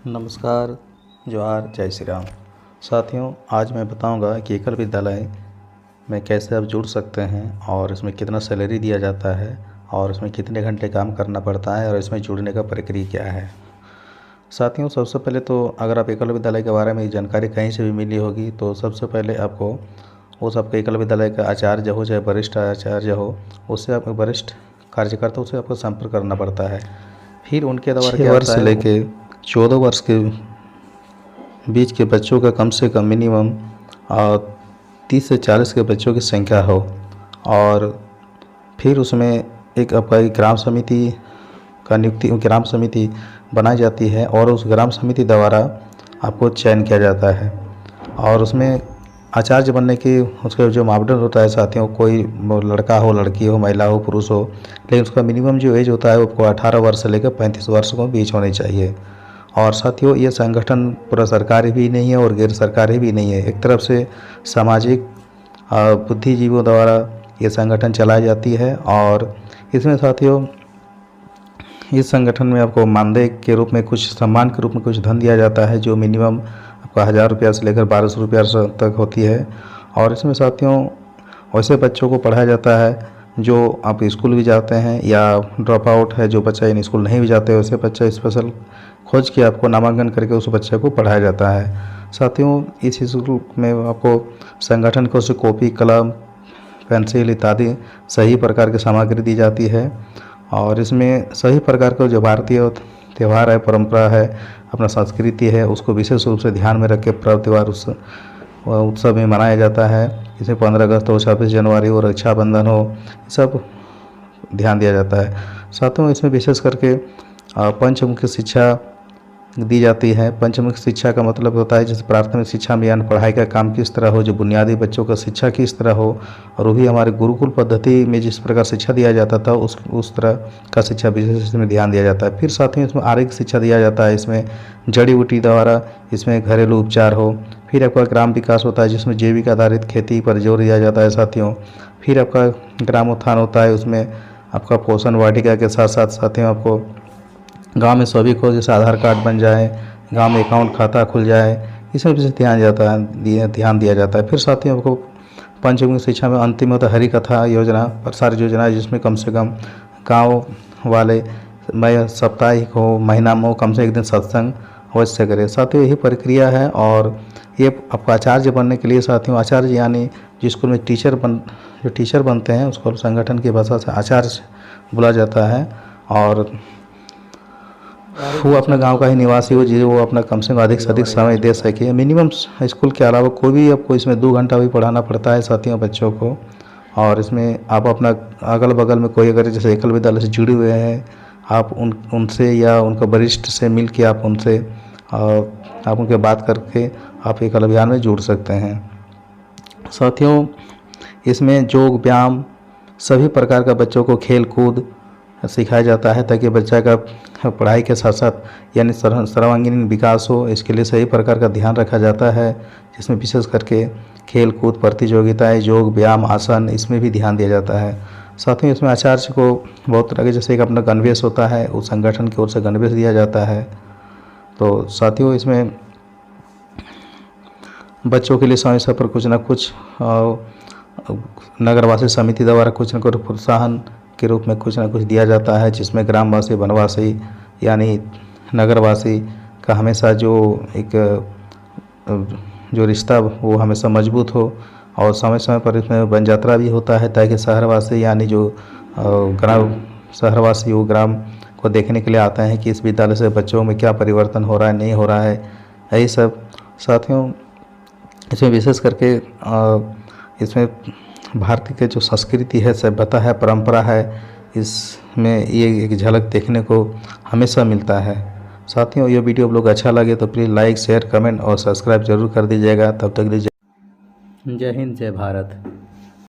नमस्कार, जोहार, जय श्री राम। साथियों, आज मैं बताऊंगा कि एकल विद्यालय में कैसे आप जुड़ सकते हैं और इसमें कितना सैलरी दिया जाता है और इसमें कितने घंटे काम करना पड़ता है और इसमें जुड़ने का प्रक्रिया क्या है। साथियों, सबसे पहले तो अगर आप एकल विद्यालय के बारे में जानकारी कहीं से भी मिली होगी तो सबसे पहले आपको उस आपके एकल विद्यालय का आचार्य हो चाहे वरिष्ठ आचार्य हो, उससे आप वरिष्ठ कार्यकर्ता से आपको संपर्क करना पड़ता है। फिर उनके द्वारा 6 वर्ष से लेके 14 वर्ष के बीच के बच्चों का कम से कम मिनिमम 30 से 40 के बच्चों की संख्या हो और फिर उसमें एक आपका ग्राम समिति का ग्राम समिति बनाई जाती है और उस ग्राम समिति द्वारा आपको चयन किया जाता है और उसमें आचार्य बनने की उसका जो मापदंड होता है साथियों, कोई लड़का हो, लड़की हो, महिला हो, पुरुष हो, लेकिन उसका मिनिमम जो एज होता है वो 18 वर्ष से लेकर 35 वर्ष के बीच होनी चाहिए। और साथियों, ये संगठन पूरा सरकारी भी नहीं है और गैर सरकारी भी नहीं है। एक तरफ से सामाजिक बुद्धिजीवियों द्वारा ये संगठन चलाई जाती है और इसमें साथियों इस संगठन में आपको मानदेय के रूप में कुछ सम्मान के रूप में कुछ धन दिया जाता है जो मिनिमम आपका 1000 रुपया से लेकर 1200 रुपया तक होती है। और इसमें साथियों वैसे बच्चों को पढ़ाया जाता है जो आप स्कूल भी जाते हैं या ड्रॉप आउट है, जो बच्चा इन स्कूल नहीं भी जाते वैसे बच्चा स्पेशल खोज के आपको नामांकन करके उस बच्चे को पढ़ाया जाता है। साथियों, इस स्कूल में आपको संगठन को से कॉपी, कलम, पेंसिल इत्यादि सही प्रकार की सामग्री दी जाती है और इसमें सभी प्रकार का जो भारतीय त्यौहार है, परंपरा है, अपना संस्कृति है, उसको विशेष रूप से ध्यान में रख के पर्व त्यौहार उत्सव में मनाया जाता है। जैसे 15 अगस्त हो, 26 जनवरी हो, रक्षाबंधन हो, सब ध्यान दिया जाता है। साथ में इसमें विशेष करके पंचमुखी शिक्षा दी जाती है। पंचमुखी शिक्षा का मतलब होता है जैसे प्राथमिक शिक्षा में यानी पढ़ाई का काम किस तरह हो, जो बुनियादी बच्चों का शिक्षा किस तरह हो और वो भी हमारे गुरुकुल पद्धति में जिस प्रकार शिक्षा दिया जाता था उस तरह का शिक्षा विशेष इसमें ध्यान दिया जाता है। फिर साथ में इसमें आरोग्य शिक्षा दिया जाता है, इसमें जड़ी बूटी द्वारा इसमें घरेलू उपचार हो। फिर आपका ग्राम विकास होता है जिसमें जैविक आधारित खेती पर जोर दिया जाता है साथियों। फिर आपका ग्रामोत्थान होता है, उसमें आपका पोषण वाटिका के साथ साथ साथियों आपको गांव में सभी को जैसे आधार कार्ड बन जाए, गांव में अकाउंट खाता खुल जाए, इसमें विशेष ध्यान दिया जाता है। फिर साथियों आपको पंचमुखी शिक्षा में अंतिम होता है हरि कथा योजना, प्रसार योजना, जिसमें कम से कम गाँव वाले साप्ताहिक हो, महीना में हो, कम से एक दिन सत्संग अवश्य करें। साथियों, यही प्रक्रिया है और ये आपको आचार्य बनने के लिए साथियों, आचार्य यानी जिस स्कूल में जो टीचर बनते हैं उसको संगठन की भाषा से आचार्य बोला जाता है और वो अपने गांव का ही निवासी हो जिसे वो अपना कम से कम अधिक से अधिक समय दे सके। मिनिमम स्कूल के अलावा कोई भी आपको इसमें 2 घंटा भी पढ़ाना पड़ता है साथियों बच्चों को। और इसमें आप अपना अगल बगल में कोई अगर जैसे एकल विद्यालय से जुड़े हुए हैं, आप उनसे या उनका वरिष्ठ से मिल के आप उनके बात करके आप एकल अभियान में जुड़ सकते हैं। साथियों, इसमें योग, व्यायाम, सभी प्रकार का बच्चों को खेल कूद सिखाया जाता है ताकि बच्चा का पढ़ाई के साथ साथ यानी सर्वांगीण विकास हो। इसके लिए सही प्रकार का ध्यान रखा जाता है जिसमें विशेष करके खेल कूद प्रतियोगिताएं, योग, व्यायाम, आसन, इसमें भी ध्यान दिया जाता है। साथ ही इसमें आचार्य को बहुत तरह के जैसे एक अपना गणवेश होता है, उस संगठन की ओर से गणवेश दिया जाता है। तो साथियों, इसमें बच्चों के लिए समय समय पर कुछ ना कुछ नगरवासी समिति द्वारा कुछ न कुछ प्रोत्साहन के रूप में कुछ ना कुछ दिया जाता है जिसमें ग्रामवासी, वनवासी यानी नगरवासी का हमेशा जो रिश्ता वो हमेशा मजबूत हो और समय समय पर इसमें वन यात्रा भी होता है ताकि शहरवासी यानी जो शहरवासी वो ग्राम को देखने के लिए आते हैं कि इस विद्यालय से बच्चों में क्या परिवर्तन हो रहा है, नहीं हो रहा है, यही सब। साथियों, इसमें विशेष करके इसमें भारतीय के जो संस्कृति है, सभ्यता है, परंपरा है, इसमें ये एक झलक देखने को हमेशा मिलता है। साथियों, ये वीडियो आप लोग अच्छा लगे तो प्लीज़ लाइक, शेयर, कमेंट और सब्सक्राइब जरूर कर दीजिएगा। तब तक जय हिंद, जय भारत।